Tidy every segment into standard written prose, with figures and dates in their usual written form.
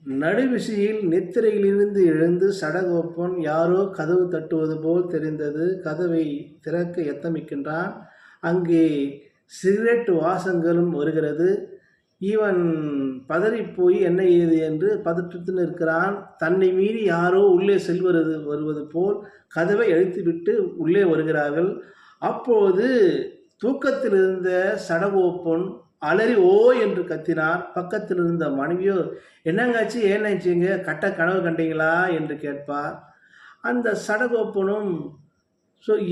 நடுவிசையில் நித்திரையிலிருந்து எழுந்து சடகோபன் யாரோ கதவு தட்டுவது போல் தெரிந்தது. கதவை திறக்க எத்தமிக்கின்றான். அங்கே சிகரெட் வாசங்களும் வருகிறது. இவன் பதறிப்போய் என்ன ஏது என்று பதற்றத்தில் இருக்கிறான். தன்னை மீறி யாரோ உள்ளே வருவது போல் கதவை அழித்துவிட்டு உள்ளே வருகிறார்கள். அப்போது தூக்கத்தில் இருந்த சடகோப்பன் அலறி ஓ என்று கத்தினார். பக்கத்தில் இருந்த மனைவியோ என்னங்காச்சு ஏன்னாச்சுங்க, கனவு கண்டீங்களா என்று கேட்பார். அந்த சடகோப்பனும்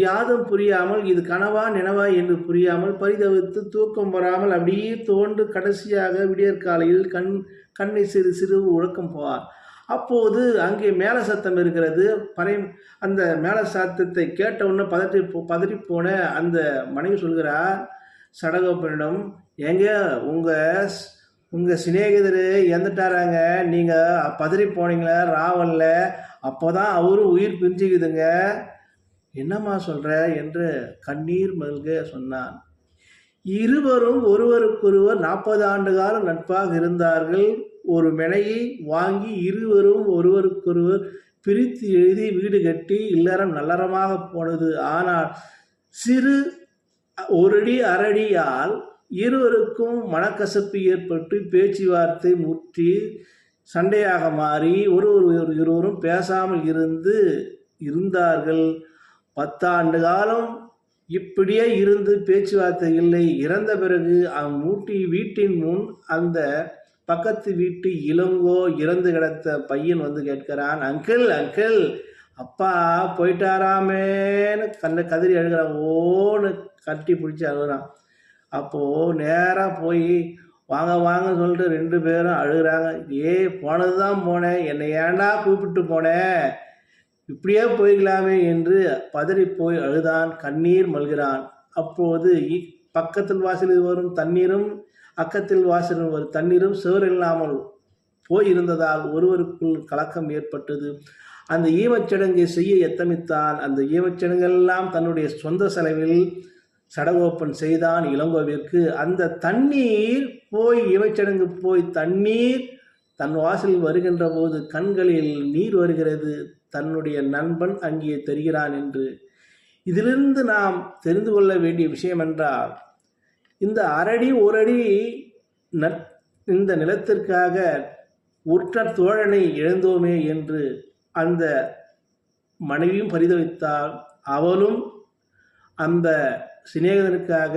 யாதும் புரியாமல் இது கனவா நினவா என்று புரியாமல் பரிதவித்து தூக்கம் வராமல் அப்படியே தோண்டு கடைசியாக விடியற்காலையில் கண்ணை சிறு சிறு உழக்கம் போவார். அப்போது அங்கே மேல சத்தம் இருக்கிறது. அந்த மேல சத்தத்தை கேட்டவுடனே பதறி போன அந்த மனைவி சொல்கிறார் சடகோப்பனிடம், ஏங்க உங்கள் சிநேகிதர் இறந்துட்டாராங்க, நீங்கள் பதறி போனீங்களே ராவல்ல, அப்போதான் அவரும் உயிர் பிரிஞ்சுக்குதுங்க. என்னம்மா சொல்கிற என்று கண்ணீர் மல்க சொன்னான். இருவரும் ஒருவருக்கொருவர் 40 ஆண்டு காலம் நட்பாக இருந்தார்கள். ஒரு மெனையை வாங்கி இருவரும் ஒருவருக்கொருவர் பிரித்து எழுதி வீடு கட்டி இல்லறம் நல்லறமாக போனது. ஆனால் சிறு ஒரடி அரடியால் இருவருக்கும் மனக்கசப்பு ஏற்பட்டு பேச்சுவார்த்தை முற்றி சண்டையாக மாறி இருவரும் பேசாமல் இருந்தார்கள். 10 ஆண்டு காலம் இப்படியே இருந்து பேச்சுவார்த்தை இல்லை. இறந்த பிறகு வீட்டின் முன் அந்த பக்கத்து வீட்டு இளங்கோ இறந்து கிடந்த பையன் வந்து கேட்கிறான், அங்கிள் அங்கிள் அப்பா போயிட்டாராமேன்னு கதறி அழுகிறான். ஓன்னு கட்டி பிடிச்சி அழுகிறான். அப்போது நேராக போய் வாங்க வாங்க சொல்லிட்டு 2 பேரும் அழுகிறாங்க. போனது தான் போனேன், என்னை ஏண்டா கூப்பிட்டு போனேன், இப்படியே போய்க்கலாமே என்று பதறி போய் அழுதான், கண்ணீர் மல்கிறான். அப்போது பக்கத்தில் வாசலில் வரும் தண்ணீரும் அக்கத்தில் வாசலில் வரும் தண்ணீரும் சுவரில்லாமல் போயிருந்ததால் ஒருவருக்குள் கலக்கம் ஏற்பட்டது. அந்த ஈமச்சடங்கை செய்ய எத்தமித்தான். அந்த ஈமச்சடங்கெல்லாம் தன்னுடைய சொந்த செலவில் சடகோப்பன் செய்தான் இளங்கோவிற்கு. அந்த தண்ணீர் போய் ஈமச்சடங்கு போய் தண்ணீர் தன் வாசலில் வருகின்ற போது கண்களில் நீர் வருகிறது. தன்னுடைய நண்பன் அங்கே தெரிகிறான் என்று. இதிலிருந்து நாம் தெரிந்து கொள்ள வேண்டிய விஷயம் என்றால், இந்த அரடி ஓரடி இந்த நிலத்திற்காக உற்ற தோழனை இழந்தோமே என்று அந்த மனைவியும் பரிதவித்தாள். அவளும் அந்த சிநேகிதனுக்காக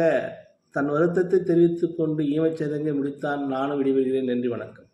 தன் வருத்தத்தை தெரிவித்துக் கொண்டு ஈமச்சடங்கை முடித்தான். நானும் விடைபெறுகிறேன். நன்றி, வணக்கம்.